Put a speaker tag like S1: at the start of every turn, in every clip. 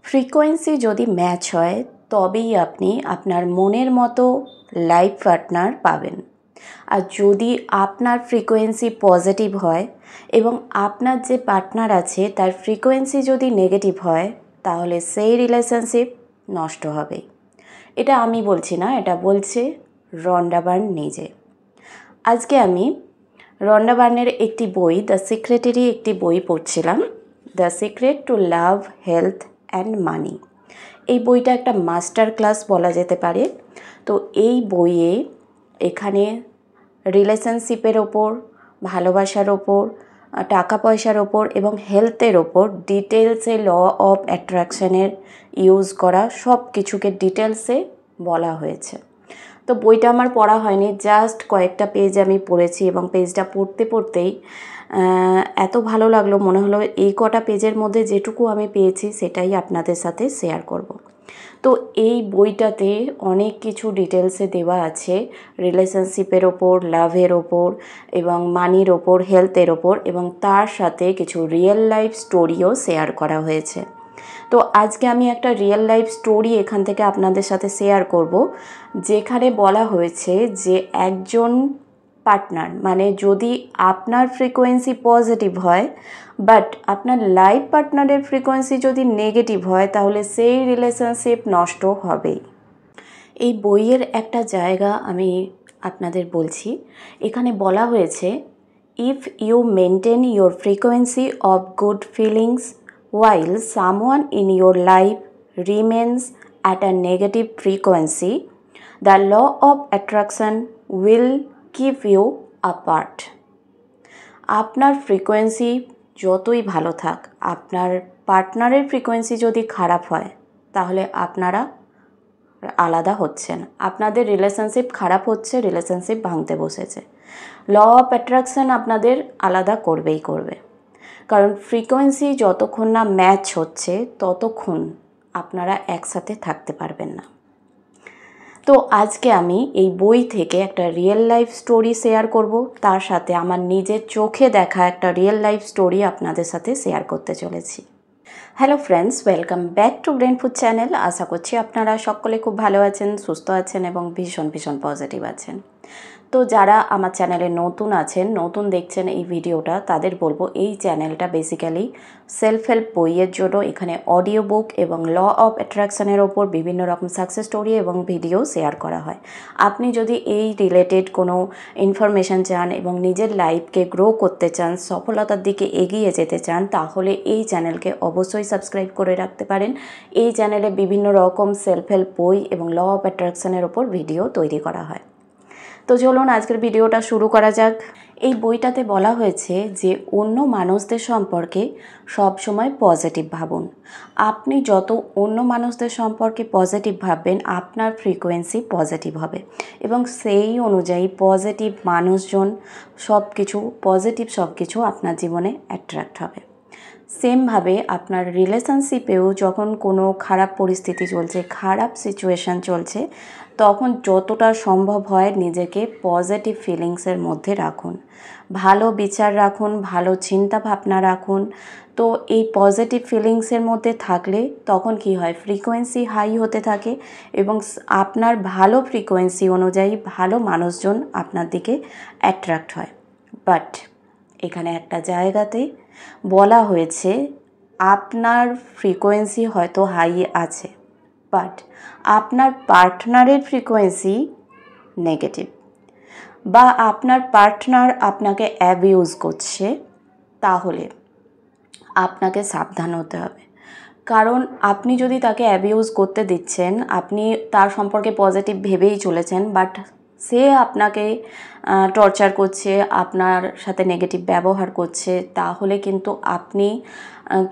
S1: Frequency যদি match হয় তবেই আপনি আপনার মনের মতো লাইফ পার্টনার পাবেন। আর যদি আপনার ফ্রিকোয়েন্সি পজিটিভ হয় এবং আপনার যে পার্টনার আছে তার ফ্রিকোয়েন্সি যদি নেগেটিভ হয় তাহলে সেই রিলেশনশিপ নষ্ট হবে। এটা আমি বলছি না, এটা বলছে রন্ডা বার্ন নিজে। আজকে আমি রন্ডা বার্নের একটি বই, দ্য সিক্রেটেরই একটি বই পড়ছিলাম, the secret two love, health and money. এই বইটা একটা মাস্টার ক্লাস বলা যেতে পারে। তো এই বইয়ে এখানে রিলেশনশিপের ওপর, ভালোবাসার ওপর, টাকা পয়সার ওপর এবং হেলথের ওপর ডিটেলসে ল অফ অ্যাট্রাকশনের ইউজ করা সব কিছুকে ডিটেলসে বলা হয়েছে। তো বইটা আমার পড়া হয়নি, জাস্ট কয়েকটা পেজ আমি পড়েছি এবং পেজটা পড়তে পড়তেই এত ভালো লাগলো, মনে হলো এই কটা পেজের মধ্যে যেটুকু আমি পেয়েছি সেটাই আপনাদের সাথে শেয়ার করব। তো এই বইটাতে অনেক কিছু ডিটেলসে দেওয়া আছে রিলেশনশিপের ওপর, লাভের ওপর এবং মানির ওপর, হেলথের ওপর, এবং তার সাথে কিছু রিয়েল লাইফ স্টোরিও শেয়ার করা হয়েছে। তো আজকে আমি একটা রিয়েল লাইফ স্টোরি এখান থেকে আপনাদের সাথে শেয়ার করব, যেখানে বলা হয়েছে যে একজন পার্টনার, মানে যদি আপনার ফ্রিকোয়েন্সি পজিটিভ হয় বাট আপনার লাইফ পার্টনারের ফ্রিকোয়েন্সি যদি নেগেটিভ হয় তাহলে সেই রিলেশনশিপ নষ্ট হবেই। এই বইয়ের একটা জায়গা আমি আপনাদের বলছি। এখানে বলা হয়েছে, if you maintain your frequency of good feelings while someone in your life remains at a negative frequency, the law of attraction will keep you apart. আপনার ফ্রিকোয়েন্সি যতই ভালো থাক, আপনার পার্টনারের ফ্রিকোয়েন্সি যদি খারাপ হয় তাহলে আপনারা আলাদা হচ্ছেন, আপনাদের রিলেশনশিপ খারাপ হচ্ছে, রিলেশনশিপ ভাঙতে বসেছে। ল অফ অ্যাট্রাকশন আপনাদের আলাদা করবেই করবে, কারণ ফ্রিকোয়েন্সি যতক্ষণ না ম্যাচ হচ্ছে ততক্ষণ আপনারা একসাথে থাকতে পারবেন না। তো আজকে আমি এই বই থেকে একটা রিয়েল লাইফ স্টোরি শেয়ার করব, তার সাথে আমার নিজের চোখে দেখা একটা রিয়েল লাইফ স্টোরি আপনাদের সাথে শেয়ার করতে চলেছি। Hello friends, welcome back to brain food channel. আশা করছি আপনারা সকলে খুব ভালো আছেন, সুস্থ আছেন এবং ভীষণ ভীষণ পজিটিভ আছেন। তো যারা আমার চ্যানেলে নতুন আছেন, নতুন দেখছেন এই ভিডিওটা, তাদের বলবো এই চ্যানেলটা বেসিক্যালি সেলফ হেল্প বইয়ের জন্য। এখানে অডিও বুক এবং ল অফ অ্যাট্রাকশনের ওপর বিভিন্ন রকম সাকসেস স্টোরি এবং ভিডিও শেয়ার করা হয়। আপনি যদি এই রিলেটেড কোনো ইনফরমেশান চান এবং নিজের লাইফকে গ্রো করতে চান, সফলতার দিকে এগিয়ে যেতে চান, তাহলে এই চ্যানেলকে অবশ্যই সাবস্ক্রাইব করে রাখতে পারেন। এই চ্যানেলে বিভিন্ন রকম সেলফ হেল্প বই এবং ল অফ অ্যাট্রাকশনের ওপর ভিডিও তৈরি করা হয়। তো চলুন আজকের ভিডিওটা শুরু করা যাক। এই বইটাতে বলা হয়েছে যে অন্য মানুষদের সম্পর্কে সবসময় পজিটিভ ভাবুন। আপনি যত অন্য মানুষদের সম্পর্কে পজিটিভ ভাববেন, আপনার ফ্রিকোয়েন্সি পজিটিভ হবে এবং সেই অনুযায়ী পজিটিভ মানুষজন, পজিটিভ সব কিছু আপনার জীবনে অ্যাট্রাক্ট হবে। সেমভাবে আপনার রিলেশনশিপেও যখন কোনো খারাপ পরিস্থিতি চলছে, খারাপ সিচুয়েশান চলছে, তখন যতটা সম্ভব হয় নিজেকে পজিটিভ ফিলিংসের মধ্যে রাখুন, ভালো বিচার রাখুন, ভালো চিন্তা ভাবনা রাখুন। তো এই পজিটিভ ফিলিংসের মধ্যে থাকলে তখন কি হয়, ফ্রিকোয়েন্সি হাই হতে থাকে এবং আপনার ভালো ফ্রিকোয়েন্সি অনুযায়ী ভালো মানুষজন আপনার দিকে অ্যাট্রাক্ট হয়। বাট এখানে একটা জায়গাতে বলা হয়েছে, আপনার ফ্রিকোয়েন্সি হয়তো হাই আছে বাট আপনার পার্টনারের ফ্রিকোয়েন্সি নেগেটিভ, বা আপনার পার্টনার আপনাকে অ্যাবিউজ করছে, তাহলে আপনাকে সাবধান হতে হবে। কারণ আপনি যদি তাকে অ্যাবিউজ করতে দিচ্ছেন, আপনি তার সম্পর্কে পজিটিভ ভেবেই চলেছেন, বাট সে আপনাকে টর্চার করছে, আপনার সাথে নেগেটিভ ব্যবহার করছে, তাহলে কিন্তু আপনি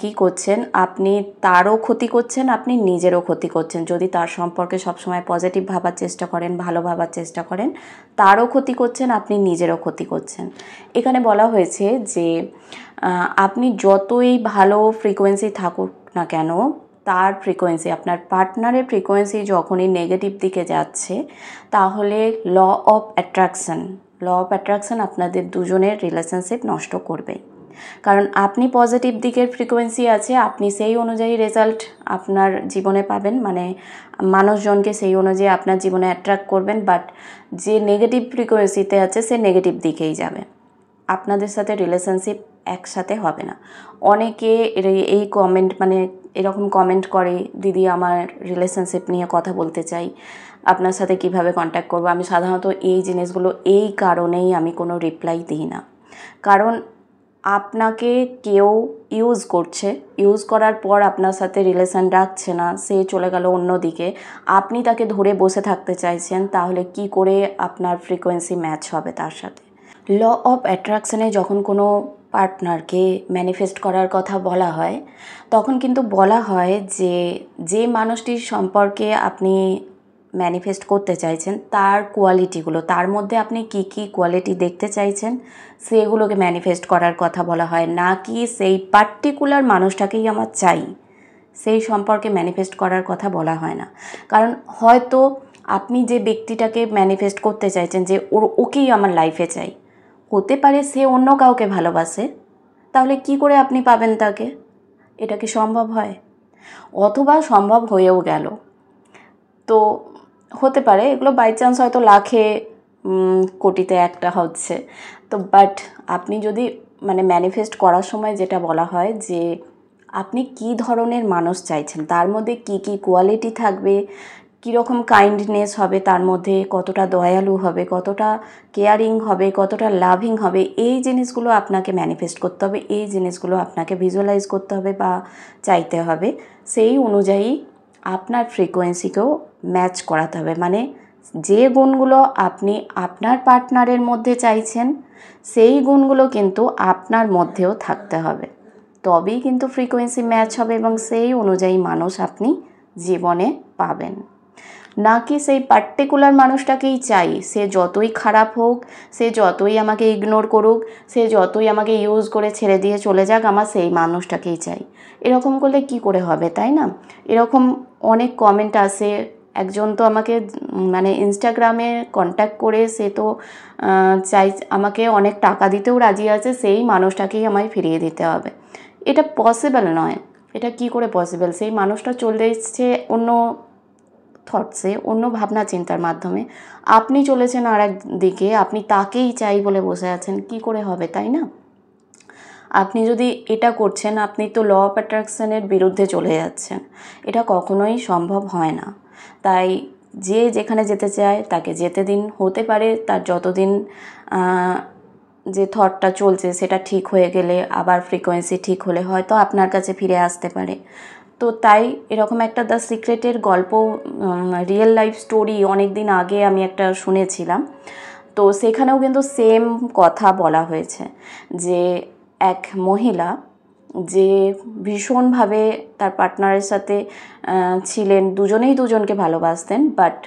S1: কি করছেন, আপনি তারও ক্ষতি করছেন, আপনি নিজেরও ক্ষতি করছেন। যদি তার সম্পর্কে সবসময় পজিটিভ ভাবার চেষ্টা করেন, ভালো ভাবার চেষ্টা করেন, তারও ক্ষতি করছেন, আপনি নিজেরও ক্ষতি করছেন। এখানে বলা হয়েছে যে আপনি যতই ভালো ফ্রিকোয়েন্সি থাকুক না কেন, তার ফ্রিকোয়েন্সি, আপনার পার্টনারের ফ্রিকোয়েন্সি যখনই নেগেটিভ দিকে যাচ্ছে, তাহলে ল অফ অ্যাট্রাকশন আপনাদের দুজনের রিলেশনশিপ নষ্ট করবে। কারণ আপনি পজিটিভ দিকের ফ্রিকোয়েন্সি আছে, আপনি সেই অনুযায়ী রেজাল্ট আপনার জীবনে পাবেন, মানে মানুষজনকে সেই অনুযায়ী আপনার জীবনে অ্যাট্রাক্ট করবেন। বাট যে নেগেটিভ ফ্রিকোয়েন্সিতে আছে সে নেগেটিভ দিকেই যাবে, আপনাদের সাথে রিলেশনশিপ একসাথে হবে না। অনেকে এই কমেন্ট মানে এরকম কমেন্ট করে, দিদি আমার রিলেশনশিপ নিয়ে কথা বলতে চাই, আপনার সাথে কিভাবে কন্ট্যাক্ট করব। আমি সাধারণত এই জিনিসগুলো এই কারণেই আমি কোনো রিপ্লাই দিই না, কারণ আপনাকে কেউ ইউজ করছে, ইউজ করার পর আপনার সাথে রিলেশন রাখছে না, সে চলে গেল অন্যদিকে, আপনি তাকে ধরে বসে থাকতে চাইছেন, তাহলে কি করে আপনার ফ্রিকোয়েন্সি ম্যাচ হবে তার সাথে। ল অফ অ্যাট্রাকশনে যখন কোনো পার্টনারকে ম্যানিফেস্ট করার কথা বলা হয়, তখন কিন্তু বলা হয় যে মানুষটির সম্পর্কে আপনি ম্যানিফেস্ট করতে চাইছেন তার কোয়ালিটিগুলো, তার মধ্যে আপনি কি কি কোয়ালিটি দেখতে চাইছেন সেগুলোকে ম্যানিফেস্ট করার কথা বলা হয়, না কি সেই পার্টিকুলার মানুষটাকেই আমার চাই সেই সম্পর্কে ম্যানিফেস্ট করার কথা বলা হয় না। কারণ হয়তো আপনি যে ব্যক্তিটাকে ম্যানিফেস্ট করতে চাইছেন যে ওকেই আমার লাইফে চাই, হতে পারে সে অন্য কাউকে ভালোবাসে, তাহলে কি করে আপনি পাবেন তাকে? এটা কি সম্ভব হয়? অথবা সম্ভব হয়েও গেল, তো হতে পারে এগুলো বাই চান্স, হয়তো লাখে কোটিতে একটা হচ্ছে। তো বাট আপনি যদি মানে ম্যানিফেস্ট করার সময় যেটা বলা হয় যে আপনি কি ধরনের মানুষ চাইছেন, তার মধ্যে কি কি কোয়ালিটি থাকবে, কীরকম কাইন্ডনেস হবে তার মধ্যে, কতটা দয়ালু হবে, কতটা কেয়ারিং হবে, কতটা লাভিং হবে, এই জিনিসগুলো আপনাকে ম্যানিফেস্ট করতে হবে, এই জিনিসগুলো আপনাকে ভিজুয়ালাইজ করতে হবে বা চাইতে হবে। সেই অনুযায়ী আপনার ফ্রিকোয়েন্সিকেও ম্যাচ করাতে হবে, মানে যে গুণগুলো আপনি আপনার পার্টনারের মধ্যে চাইছেন সেই গুণগুলো কিন্তু আপনার মধ্যেও থাকতে হবে, তবেই কিন্তু ফ্রিকোয়েন্সি ম্যাচ হবে এবং সেই অনুযায়ী মানুষ আপনি জীবনে পাবেন। নাকি সেই পার্টিকুলার মানুষটাকেই চাই, সে যতই খারাপ হোক, সে যতই আমাকে ইগনোর করুক, সে যতই আমাকে ইউজ করে ছেড়ে দিয়ে চলে যাক, আমার সেই মানুষটাকেই চাই। এরকম করলে কি করে হবে, তাই না? এরকম অনেক কমেন্ট আসে। একজন তো আমাকে মানে ইনস্টাগ্রামে কন্ট্যাক্ট করে সে তো চাই আমাকে অনেক টাকা দিতেও রাজি আছে, সেই মানুষটাকেই আমায় ফিরিয়ে দিতে হবে। এটা পসিবল নয়। এটা কি করে পসিবল? সেই মানুষটা চলে এসছে অন্য থটসে, অন্য ভাবনা চিন্তার মাধ্যমে, আপনি চলেছেন আর এক দিকে, আপনি তাকেই চাই বলে বসে আছেন, কি করে হবে, তাই না? আপনি যদি এটা করছেন, আপনি তো ল অফ অ্যাট্রাকশনের বিরুদ্ধে চলে যাচ্ছেন, এটা কখনোই সম্ভব হয় না। তাই যে যেখানে যেতে চায় তাকে যেতে দিন। হতে পারে তার যতদিন যে থটটা চলছে সেটা ঠিক হয়ে গেলে, আবার ফ্রিকোয়েন্সি ঠিক হলে হয়তো আপনার কাছে ফিরে আসতে পারে। তো তাই এরকম একটা দ্য সিক্রেটের গল্প, রিয়েল লাইফ স্টোরি অনেক দিন আগে আমি একটা শুনেছিলাম, তো সেখানেও কিন্তু সেম কথা বলা হয়েছে যে এক মহিলা যে ভীষণভাবে তার পার্টনারের সাথে ছিলেন, দুজনেই দুজনকে ভালোবাসতেন, বাট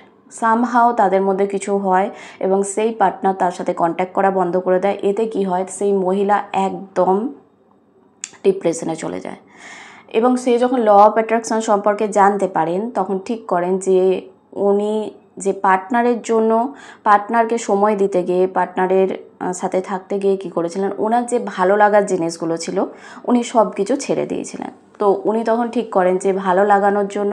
S1: সামহাও তাদের মধ্যে কিছু হয় এবং সেই পার্টনার তার সাথে কন্ট্যাক্ট করা বন্ধ করে দেয়। এতে কি হয়, সেই মহিলা একদম ডিপ্রেশনে চলে যায় এবং সে যখন ল অফ অ্যাট্রাকশন সম্পর্কে জানতে পারেন তখন ঠিক করেন যে উনি যে পার্টনারের জন্য, পার্টনারকে সময় দিতে গিয়ে, পার্টনারের সাথে থাকতে গিয়ে কী করেছিলেন, ওনার যে ভালো লাগার জিনিসগুলো ছিল উনি সব কিছু ছেড়ে দিয়েছিলেন। তো উনি তখন ঠিক করেন যে ভালো লাগানোর জন্য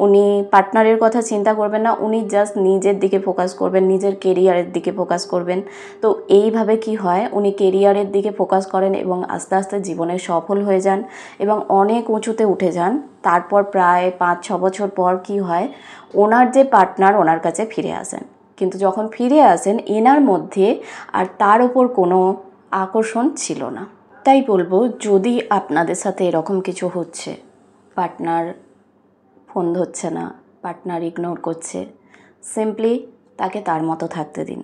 S1: উনি পার্টনারের কথা চিন্তা করবেন না, উনি জাস্ট নিজের দিকে ফোকাস করবেন, নিজের কেরিয়ারের দিকে ফোকাস করবেন। তো এইভাবে কি হয়, উনি কেরিয়ারের দিকে ফোকাস করেন এবং আস্তে আস্তে জীবনে সফল হয়ে যান এবং অনেক উঁচুতে উঠে যান। তারপর প্রায় 5-6 বছর পর কি হয়, ওনার যে পার্টনার ওনার কাছে ফিরে আসেন, কিন্তু যখন ফিরে আসেন এনার মধ্যে আর তার ওপর কোনো আকর্ষণ ছিল না। তাই বলবো, যদি আপনাদের সাথে এরকম কিছু হচ্ছে, পার্টনার ফোন ধরছে না, পার্টনার ইগনোর করছে, সিম্পলি তাকে তার মতো থাকতে দিন।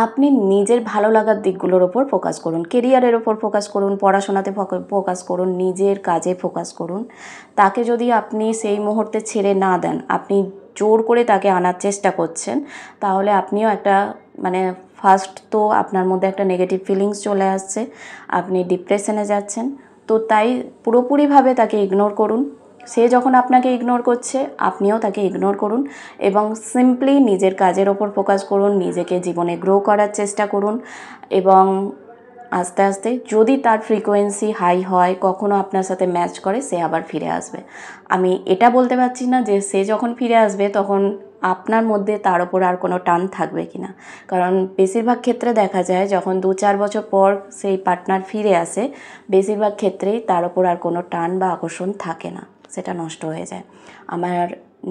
S1: আপনি নিজের ভালো লাগার দিকগুলোর ওপর ফোকাস করুন, কেরিয়ারের ওপর ফোকাস করুন, পড়াশোনাতে ফোকাস করুন, নিজের কাজে ফোকাস করুন। তাকে যদি আপনি সেই মুহূর্তে ছেড়ে না দেন, আপনি জোর করে তাকে আনার চেষ্টা করছেন, তাহলে আপনিও একটা মানে ফার্স্ট তো আপনার মধ্যে একটা নেগেটিভ ফিলিংস চলে আসছে, আপনি ডিপ্রেশনে যাচ্ছেন। তো তাই পুরোপুরিভাবে তাকে ইগনোর করুন। সে যখন আপনাকে ইগনোর করছে আপনিও তাকে ইগনোর করুন এবং সিম্পলি নিজের কাজের ওপর ফোকাস করুন, নিজেকে জীবনে গ্রো করার চেষ্টা করুন এবং আস্তে আস্তে যদি তার ফ্রিকোয়েন্সি হাই হয়, কখনো আপনার সাথে ম্যাচ করে, সে আবার ফিরে আসবে। আমি এটা বলতে পারছি না যে সে যখন ফিরে আসবে তখন আপনার মধ্যে তার ওপর আর কোনো টান থাকবে কি না, কারণ বেশিরভাগ ক্ষেত্রে দেখা যায় যখন 2-4 বছর পর সেই পার্টনার ফিরে আসে, বেশিরভাগ ক্ষেত্রেই তার ওপর আর কোনো টান বা আকর্ষণ থাকে না, সেটা নষ্ট হয়ে যায়। আমার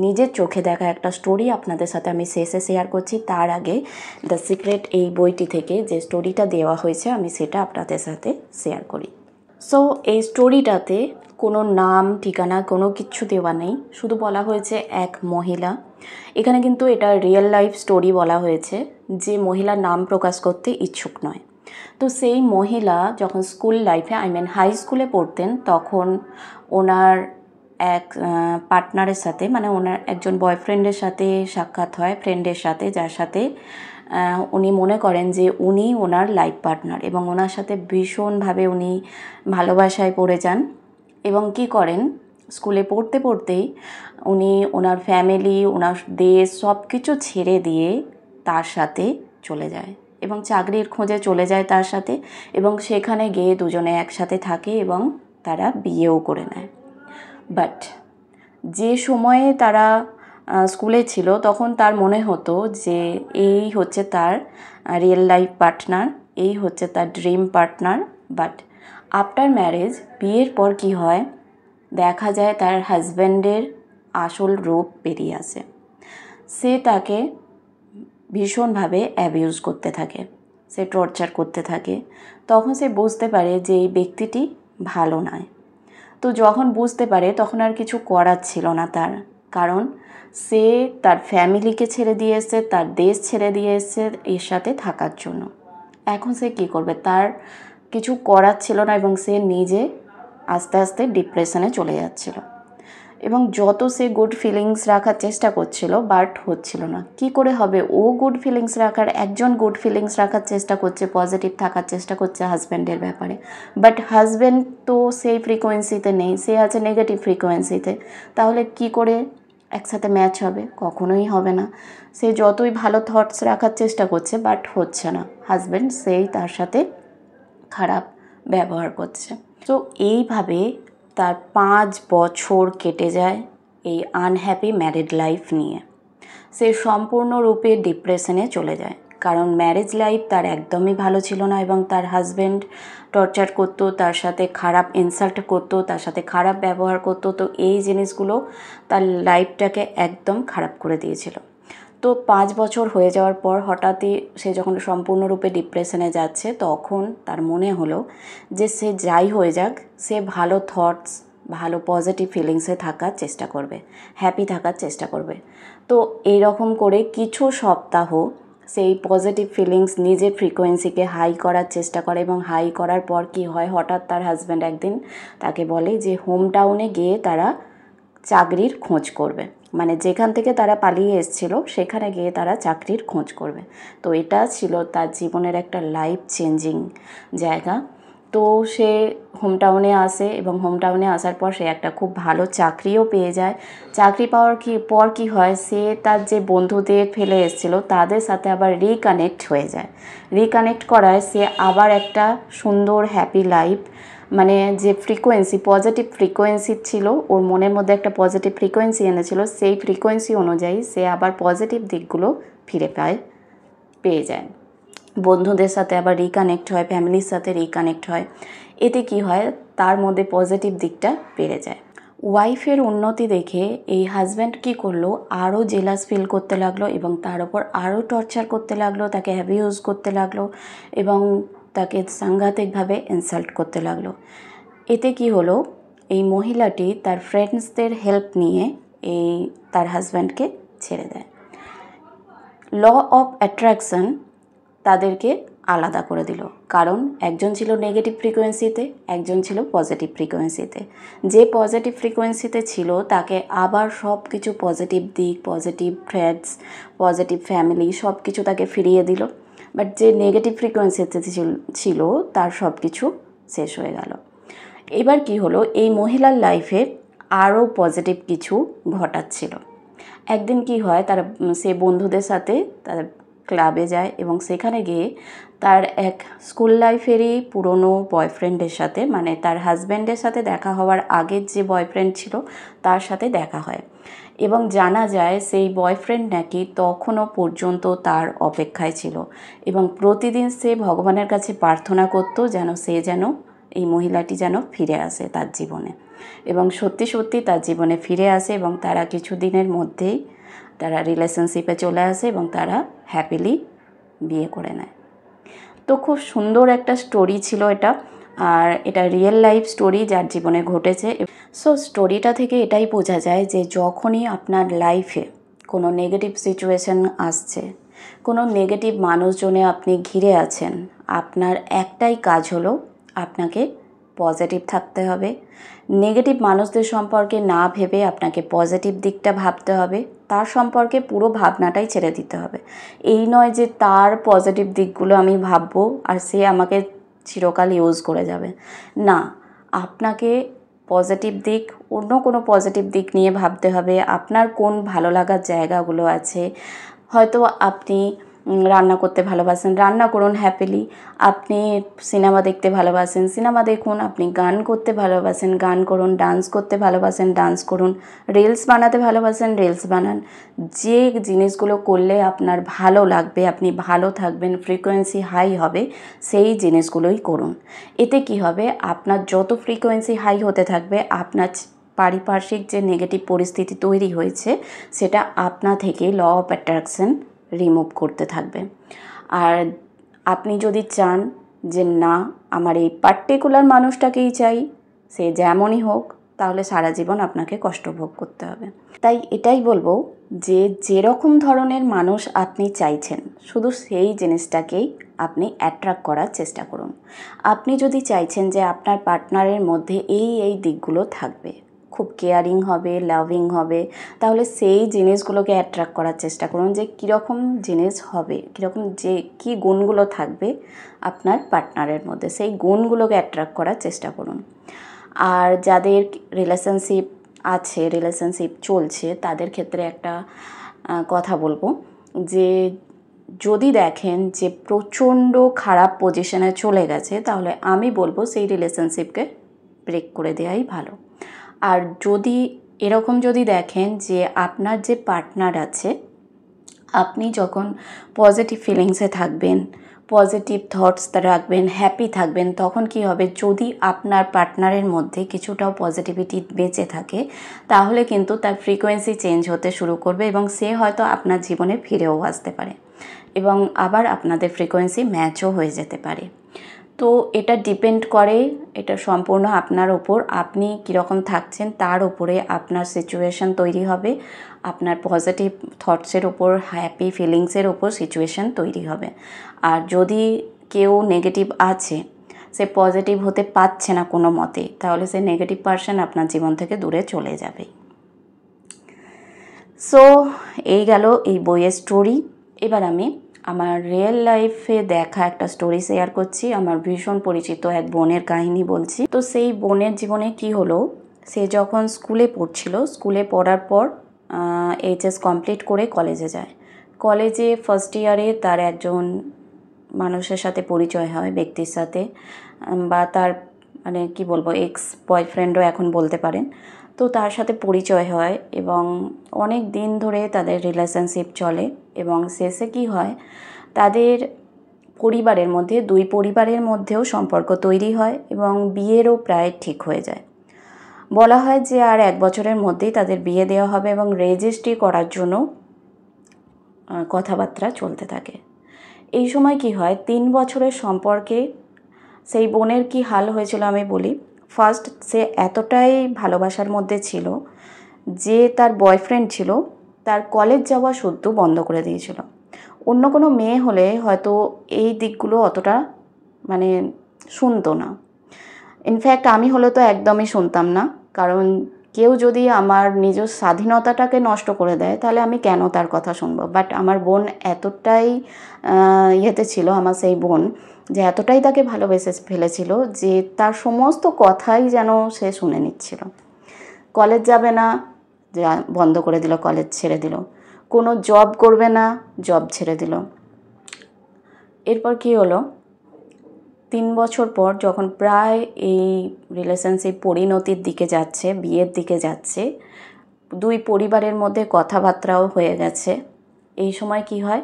S1: নিজের চোখে দেখা একটা স্টোরি আপনাদের সাথে আমি শেষে শেয়ার করছি। তার আগে দ্য সিক্রেট এই বইটি থেকে যে স্টোরিটা দেওয়া হয়েছে আমি সেটা আপনাদের সাথে শেয়ার করি। সো এই স্টোরিটাতে কোনো নাম ঠিকানা কোনো কিচ্ছু দেওয়া নেই, শুধু বলা হয়েছে এক মহিলা। এখানে কিন্তু এটা রিয়েল লাইফ স্টোরি বলা হয়েছে, যে মহিলার নাম প্রকাশ করতে ইচ্ছুক নয়। তো সেই মহিলা যখন স্কুল লাইফে হাই স্কুলে পড়তেন, তখন ওনার এক পার্টনারের সাথে, মানে ওনার একজন বয়ফ্রেন্ডের সাথে সাক্ষাৎ হয়, ফ্রেন্ডের সাথে, যার সাথে উনি মনে করেন যে উনি ওনার লাইফ পার্টনার, এবং ওনার সাথে ভীষণভাবে উনি ভালোবাসায় পড়ে যান। এবং কি করেন, স্কুলে পড়তে পড়তেই উনি ওনার ফ্যামিলি, ওনার দেশ সব কিছু ছেড়ে দিয়ে তার সাথে চলে যায় এবং চাকরির খোঁজে চলে যায় তার সাথে, এবং সেখানে গিয়ে দুজনে একসাথে থাকে এবং তারা বিয়েও করে নেয়। বাট যে সময়ে তারা স্কুলে ছিল তখন তার মনে হতো যে এই হচ্ছে তার রিয়েল লাইফ পার্টনার, এই হচ্ছে তার dream partner. But after marriage, বিয়ের পর কি হয়, দেখা যায় তার হাজব্যান্ডের আসল রূপ বেরিয়ে আসে। সে তাকে ভীষণভাবে অ্যাবিউজ করতে থাকে, সে টর্চার করতে থাকে। তখন সে বুঝতে পারে যে এই ব্যক্তিটি ভালো নয়। তো যখন বুঝতে পারে তখন আর কিছু করার ছিল না তার, কারণ সে তার ফ্যামিলিকে ছেড়ে দিয়ে এসছে, তার দেশ ছেড়ে দিয়ে এসছে এর সাথে থাকার জন্য। এখন সে কী করবে, তার কিছু করার ছিল না, এবং সে নিজে আস্তে আস্তে ডিপ্রেশনে চলে যাচ্ছিল। এবং যত সে গুড ফিলিংস রাখার চেষ্টা করছিল, বাট হচ্ছিল না। কি করে হবে, ও গুড ফিলিংস রাখার, একজন গুড ফিলিংস রাখার চেষ্টা করছে, পজিটিভ থাকার চেষ্টা করছে হাজব্যান্ডের ব্যাপারে, বাট হাজব্যান্ড তো সেই ফ্রিকোয়েন্সিতে নেই, সে আছে নেগেটিভ ফ্রিকোয়েন্সিতে। তাহলে কি করে একসাথে ম্যাচ হবে, কখনোই হবে না। সে যতই ভালো থটস রাখার চেষ্টা করছে, বাট হচ্ছে না, হাজব্যান্ড সেই তার সাথে খারাপ ব্যবহার করছে। তো এইভাবে তার 5 বছর কেটে যায় এই আনহ্যাপি ম্যারিড লাইফ নিয়ে। সে সম্পূর্ণরূপে ডিপ্রেশনে চলে যায়, কারণ ম্যারেজ লাইফ তার একদমই ভালো ছিল না, এবং তার হাজব্যান্ড টর্চার করতো, তার সাথে খারাপ ইনসাল্ট করতো, তার সাথে খারাপ ব্যবহার করতো। তো এই জিনিসগুলো তার লাইফটাকে একদম খারাপ করে দিয়েছিল। তো 5 বছর হয়ে যাওয়ার পর হঠাৎই সে যখন সম্পূর্ণরূপে ডিপ্রেশনে যাচ্ছে, তখন তার মনে হলো যে সে যাই হয়ে যাক, সে ভালো থটস, ভালো পজিটিভ ফিলিংসে থাকার চেষ্টা করবে, হ্যাপি থাকার চেষ্টা করবে। তো এইরকম করে কিছু সপ্তাহ সেই পজিটিভ ফিলিংস নিজের ফ্রিকোয়েন্সিকে হাই করার চেষ্টা করে, এবং হাই করার পর কি হয়, হঠাৎ তার হাজব্যান্ড একদিন তাকে বলে যে হোম টাউনে গিয়ে তারা চাকরির খোঁজ করবে, মানে যেখান থেকে তারা পালিয়ে এসেছিল সেখানে গিয়ে তারা চাকরির খোঁজ করবে। তো এটা ছিল তার জীবনের একটা লাইফ চেঞ্জিং জায়গা। তো সে হোম টাউনে আসে, এবং হোম টাউনে আসার পর সে একটা খুব ভালো চাকরিও পেয়ে যায়। চাকরি পাওয়ার পর কি হয়, সে তার যে বন্ধুদের ফেলে এসেছিলো তাদের সাথে আবার রিকানেক্ট হয়ে যায়। রিকানেক্ট করায় সে আবার একটা সুন্দর হ্যাপি লাইফ, মানে যে ফ্রিকোয়েন্সি, পজিটিভ ফ্রিকোয়েন্সি ছিল, ওর মনের মধ্যে একটা পজিটিভ ফ্রিকোয়েন্সি এনেছিল, সেই ফ্রিকোয়েন্সি অনুযায়ী সে আবার পজিটিভ দিকগুলো ফিরে পেয়ে যায়। বন্ধুদের সাথে আবার রিকানেক্ট হয়, ফ্যামিলির সাথে রিকানেক্ট হয়। এতে কি হয়, তার মধ্যে পজিটিভ দিকটা বেড়ে যায়। ওয়াইফের উন্নতি দেখে এই হাজব্যান্ড কী করলো, আরও জেলাস ফিল করতে লাগলো, এবং তার ওপর আরও টর্চার করতে লাগলো, তাকে অ্যাবিউজ করতে লাগলো, এবং তাকে সাংঘাতিকভাবে ইনসাল্ট করতে লাগলো। এতে কি হলো, এই মহিলাটি তার ফ্রেন্ডসদের হেল্প নিয়ে তার হাজব্যান্ডকে ছেড়ে দেয়। ল অফ অ্যাট্রাকশন তাদেরকে আলাদা করে দিল, কারণ একজন ছিল নেগেটিভ ফ্রিকোয়েন্সিতে, একজন ছিল পজিটিভ ফ্রিকোয়েন্সিতে। যে পজিটিভ ফ্রিকোয়েন্সিতে ছিল তাকে আবার সব কিছু পজিটিভ দিক, পজিটিভ ফ্রেন্ডস, পজিটিভ ফ্যামিলি সব কিছু তাকে ফিরিয়ে দিল। বাট যে নেগেটিভ ফ্রিকোয়েন্সিতে ছিল তার সব কিছু শেষ হয়ে গেল। এবার কি হলো, এই মহিলার লাইফে আরও পজিটিভ কিছু ঘটাচ্ছিল। একদিন কি হয়, সে বন্ধুদের সাথে তার ক্লাবে যায় এবং সেখানে গিয়ে তার এক স্কুল লাইফেরই পুরনো বয়ফ্রেন্ডের সাথে, মানে তার হাজব্যান্ডের সাথে দেখা হওয়ার আগের যে বয়ফ্রেন্ড ছিল তার সাথে দেখা হয় এবং জানা যায় সেই বয়ফ্রেন্ড নাকি তখনও পর্যন্ত তার অপেক্ষায় ছিল এবং প্রতিদিন সে ভগবানের কাছে প্রার্থনা করতো যেন এই মহিলাটি যেন ফিরে আসে তার জীবনে, এবং সত্যি সত্যি তার জীবনে ফিরে আসে এবং তারা কিছুদিনের মধ্যেই তারা রিলেশনশিপে চলে আসে এবং তারা হ্যাপিলি বিয়ে করে নেয়। তো খুব সুন্দর একটা স্টোরি ছিল এটা, আর এটা রিয়েল লাইফ স্টোরি যার জীবনে ঘটেছে। সো স্টোরিটা থেকে এটাই বোঝা যায় যে যখনই আপনার লাইফে কোনো নেগেটিভ সিচুয়েশান আসছে, কোনো নেগেটিভ মানুষজনে আপনি ঘিরে আছেন, আপনার একটাই কাজ হলো আপনাকে পজিটিভ থাকতে হবে। নেগেটিভ মানুষদের সম্পর্কে না ভেবে আপনাকে পজিটিভ দিকটা ভাবতে হবে, তার সম্পর্কে পুরো ভাবনাটাই ছেড়ে দিতে হবে। এই নয় যে তার পজিটিভ দিকগুলো আমি ভাববো আর সে আমাকে চিরকাল ইউজ করে যাবে, না, আপনাকে পজিটিভ দিক, অন্য কোনো পজিটিভ দিক নিয়ে ভাবতে হবে। আপনার কোন ভালো লাগার জায়গাগুলো আছে, হয়তো আপনি রান্না করতে ভালোবাসেন, রান্না করুন হ্যাপিলি। আপনি সিনেমা দেখতে ভালোবাসেন, সিনেমা দেখুন। আপনি গান করতে ভালোবাসেন, গান করুন। ডান্স করতে ভালোবাসেন, ডান্স করুন। রিলস বানাতে ভালোবাসেন, রিলস বানান। যে জিনিসগুলো করলে আপনার ভালো লাগবে, আপনি ভালো থাকবেন, ফ্রিকোয়েন্সি হাই হবে, সেই জিনিসগুলোই করুন। এতে কি হবে, আপনার যত ফ্রিকোয়েন্সি হাই হতে থাকবে, আপনার পারিপার্শ্বিক যে নেগেটিভ পরিস্থিতি তৈরি হয়েছে সেটা আপনা থেকেই ল অফ অ্যাট্রাকশন রিমুভ করতে থাকবে। আর আপনি যদি চান যে না, আমার এই পার্টিকুলার মানুষটাকেই চাই, সে যেমনই হোক, তাহলে সারা জীবন আপনাকে কষ্ট ভোগ করতে হবে। তাই এটাই বলবো যে যেরকম ধরনের মানুষ আপনি চাইছেন, শুধু সেই জিনিসটাকেই আপনি অ্যাট্রাক্ট করার চেষ্টা করুন। আপনি যদি চাইছেন যে আপনার পার্টনারের মধ্যে এই দিকগুলো থাকবে, খুব কেয়ারিং হবে, লাভিং হবে, তাহলে সেই জিনিসগুলোকে অ্যাট্রাক্ট করার চেষ্টা করুন। যে কীরকম জিনিস হবে, কীরকম যে কী গুণগুলো থাকবে আপনার পার্টনারের মধ্যে, সেই গুণগুলোকে অ্যাট্রাক্ট করার চেষ্টা করুন। আর যাদের রিলেশনশিপ আছে, রিলেশনশিপ চলছে, তাদের ক্ষেত্রে একটা কথা বলবো যে যদি দেখেন যে প্রচণ্ড খারাপ পজিশনে চলে গেছে, তাহলে আমি বলবো সেই রিলেশনশিপকে ব্রেক করে দেওয়াই ভালো। আর যদি দেখেন যে আপনার যে পার্টনার আছে, আপনি যখন পজিটিভ ফিলিংসে থাকবেন, পজিটিভ থটস রাখবেন, হ্যাপি থাকবেন, তখন কি হবে, যদি আপনার পার্টনারের মধ্যে কিছুটাও পজিটিভিটি বেঁচে থাকে, তাহলে কিন্তু তার ফ্রিকোয়েন্সি চেঞ্জ হতে শুরু করবে এবং সে হয়তো আপনার জীবনে ফিরেও আসতে পারে এবং আবার আপনাদের ফ্রিকোয়েন্সি ম্যাচও হয়ে যেতে পারে। তো এটা ডিপেন্ড করে, এটা সম্পূর্ণ আপনার ওপর, আপনি কীরকম থাকছেন তার উপরে আপনার সিচুয়েশান তৈরি হবে, আপনার পজিটিভ থটসের ওপর, হ্যাপি ফিলিংসের ওপর সিচুয়েশান তৈরি হবে। আর যদি কেউ নেগেটিভ আছে, সে পজিটিভ হতে পারছে না কোনো মতে, তাহলে সে নেগেটিভ পারসন আপনার জীবন থেকে দূরে চলে যাবে। সো এই গেল এই বইয়ের স্টোরি। এবার আমি আমার রিয়েল লাইফে দেখা একটা স্টোরি শেয়ার করছি। আমার ভীষণ পরিচিত এক বোনের কাহিনী বলছি। তো সেই বোনের জীবনে কি হলো, সে যখন স্কুলে পড়ছিল, স্কুলে পড়ার পর এইচএস কমপ্লিট করে কলেজে যায়। কলেজে ফার্স্ট ইয়ারে তার একজন মানুষের সাথে পরিচয় হয়, ব্যক্তির সাথে, বা তার মানে কি বলবো, এক্স বয়ফ্রেন্ডও এখন বলতে পারেন। তো তার সাথে পরিচয় হয় এবং অনেক দিন ধরে তাদের রিলেশনশিপ চলে এবং শেষে কি হয়, তাদের পরিবারের মধ্যে, দুই পরিবারের মধ্যেও সম্পর্ক তৈরি হয় এবং বিয়েরও প্রায় ঠিক হয়ে যায়। বলা হয় যে আর 1 বছরের মধ্যেই তাদের বিয়ে দেওয়া হবে এবং রেজিস্ট্রি করার জন্য কথাবার্তা চলতে থাকে। এই সময় কি হয়, 3 বছরের সম্পর্কে সেই বোনের কি হাল হয়েছিল আমি বলি। ফার্স্ট সে এতটাই ভালোবাসার মধ্যে ছিল যে তার বয়ফ্রেন্ড ছিল, তার কলেজ যাওয়া শুদ্ধ বন্ধ করে দিয়েছিল। অন্য কোনো মেয়ে হলে হয়তো এই দিকগুলো অতটা মানে শুনতো না। ইনফ্যাক্ট আমি হলে তো একদমই শুনতাম না, কারণ কেউ যদি আমার নিজের স্বাধীনতাটাকে নষ্ট করে দেয়, তাহলে আমি কেন তার কথা শুনবো। বাট আমার বোন এতটাই ইয়েতে ছিল, আমার সেই বোন যে এতটাই তাকে ভালোবেসে ফেলেছিল যে তার সমস্ত কথাই যেন সে শুনে নিচ্ছিল। কলেজ যাবে না, বন্ধ করে দিল, কলেজ ছেড়ে দিল। কোনো জব করবে না, জব ছেড়ে দিল। এরপর কি হলো, 3 বছর পর যখন প্রায় এই রিলেশনশিপ পরিণতির দিকে যাচ্ছে, বিয়ের দিকে যাচ্ছে, দুই পরিবারের মধ্যে কথাবার্তাও হয়ে গেছে, এই সময় কি হয়,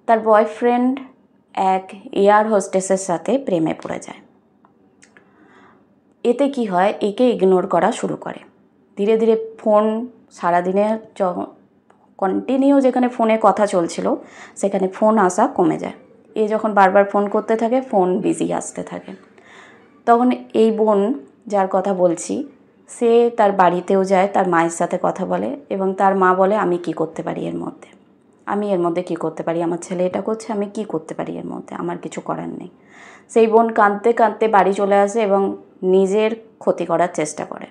S1: তার বয়ফ্রেন্ড এক এয়ার হোস্টেসের সাথে প্রেমে পড়ে যায়। এতে কি হয়, একে ইগনোর করা শুরু করে। ধীরে ধীরে ফোন সারাদিনে কন্টিনিউ যেখানে ফোনে কথা চলছিল সেখানে ফোন আসা কমে যায়। এ যখন বারবার ফোন করতে থাকে, ফোন বিজি আসতে থাকে। তখন এই বোন যার কথা বলছি, সে তার বাড়িতেও যায়, তার মায়ের সাথে কথা বলে এবং তার মা বলে, আমি কি করতে পারি এর মধ্যে, আমি এর মধ্যে কী করতে পারি, আমার ছেলে এটা করছে, আমি কি করতে পারি এর মধ্যে, আমার কিছু করার নেই। সেই বোন কাঁদতে কাঁদতে বাড়ি চলে আসে এবং নিজের ক্ষতি করার চেষ্টা করে।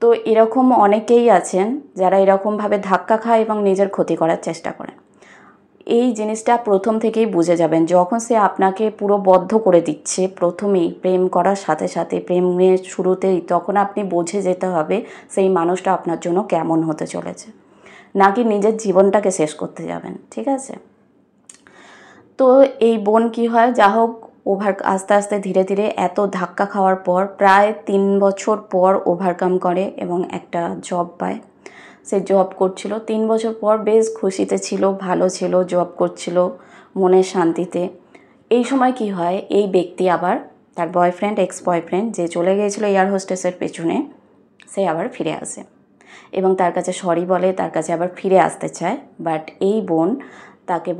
S1: তো এরকম অনেকেই আছেন যারা এরকমভাবে ধাক্কা খায় এবং নিজের ক্ষতি করার চেষ্টা করে। এই জিনিসটা প্রথম থেকেই বুঝে যাবেন, যখন সে আপনাকে পুরো বদ্ধ করে দিচ্ছে প্রথমেই প্রেম করার সাথে সাথে, প্রেমের শুরুতেই, তখন আপনি বুঝে যেতে হবে সেই মানুষটা আপনার জন্য কেমন হতে চলেছে, নাকি নিজের জীবনটাকে শেষ করতে যাবেন। ঠিক আছে? তো এই বোন কি হয়, যা হোক আস্তে আস্তে ধীরে ধীরে এত ধাক্কা খাওয়ার পর প্রায় 3 বছর পর ওভারকাম করে এবং একটা জব পায়। সে জব করছিল 3 বছর পর, বেশ খুশিতে ছিল, ভালো ছিল, জব করছিল মনের শান্তিতে। এই সময় কি হয়, এই ব্যক্তি আবার তার বয়ফ্রেন্ড, এক্স বয়ফ্রেন্ড যে চলে গিয়েছিল এয়ার হোস্টেসের পেছনে, সে আবার ফিরে আসে এবং তার কাছে সরি বলে, তার কাছে আবার ফিরে আসতে চায়। বাট এই বোন তাকে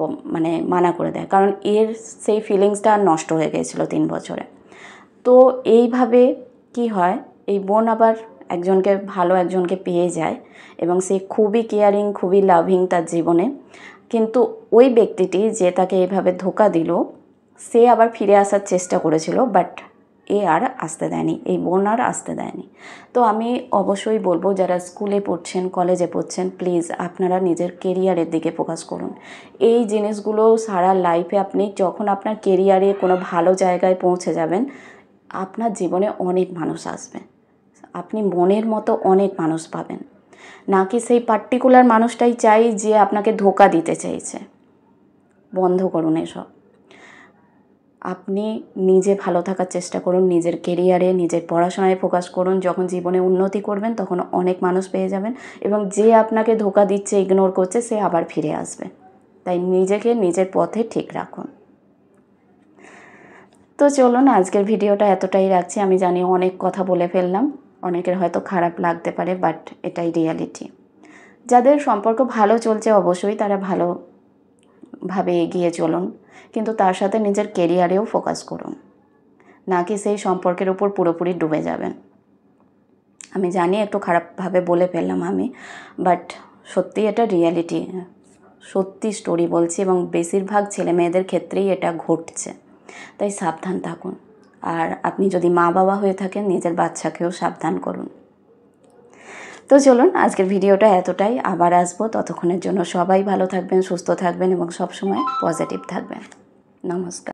S1: মানা করে দেয়, কারণ এর সেই ফিলিংসটা নষ্ট হয়ে গিয়েছিল 3 বছরে। তো এইভাবে কি হয়, এই বোন আবার ভালো একজনকে পেয়ে যায় এবং সে খুবই কেয়ারিং, খুবই লাভিং তার জীবনে। কিন্তু ওই ব্যক্তিটি যে তাকে এইভাবে ধোঁকা দিল, সে আবার ফিরে আসার চেষ্টা করেছিল, বাট এ আর আসতে দেয়নি, এই বোন আর আসতে দেয়নি। তো আমি অবশ্যই বলবো, যারা স্কুলে পড়ছেন, কলেজে পড়ছেন, প্লিজ আপনারা নিজের কেরিয়ারের দিকে ফোকাস করুন। এই জিনিসগুলো সারা লাইফে আপনি যখন আপনার কেরিয়ারে কোনো ভালো জায়গায় পৌঁছে যাবেন, আপনার জীবনে অনেক মানুষ আসবে, আপনি মনের মতো অনেক মানুষ পাবেন, নাকি সেই পার্টিকুলার মানুষটাই চাই যে আপনাকে ধোঁকা দিতে চাইছে। বন্ধ করুন এসব। আপনি নিজে ভালো থাকার চেষ্টা করুন, নিজের কেরিয়ারে, নিজের পড়াশোনায় ফোকাস করুন। যখন জীবনে উন্নতি করবেন তখন অনেক মানুষ পেয়ে যাবেন এবং যে আপনাকে ধোঁকা দিচ্ছে, ইগনোর করছে, সে আবার ফিরে আসবে। তাই নিজেকে নিজের পথে ঠিক রাখুন। তো চলুন, আজকের ভিডিওটা এতটাই রাখছি। আমি জানি অনেক কথা বলে ফেললাম, অনেকের হয়তো খারাপ লাগতে পারে, বাট এটাই রিয়ালিটি। যাদের সম্পর্ক ভালো চলছে অবশ্যই তারা ভালোভাবে এগিয়ে চলুন, কিন্তু তার সাথে নিজের কেরিয়ারেও ফোকাস করুন, নাকি সেই সম্পর্কের উপর পুরোপুরি ডুবে যাবেন। আমি জানি একটু খারাপভাবে বলে ফেললাম আমি, বাট সত্যি এটা রিয়ালিটি, সত্যি স্টোরি বলছি এবং বেশিরভাগ ছেলে মেয়েদের ক্ষেত্রেই এটা ঘটছে। তাই সাবধান থাকুন। আর আপনি যদি মা বাবা হয়ে থাকেন, নিজের বাচ্চাকেও সাবধান করুন। তো চলুন, আজকের ভিডিওটা এতটাই। আবার আসবো, ততক্ষণের জন্য সবাই ভালো থাকবেন, সুস্থ থাকবেন এবং সবসময় পজিটিভ থাকবেন। নমস্কার।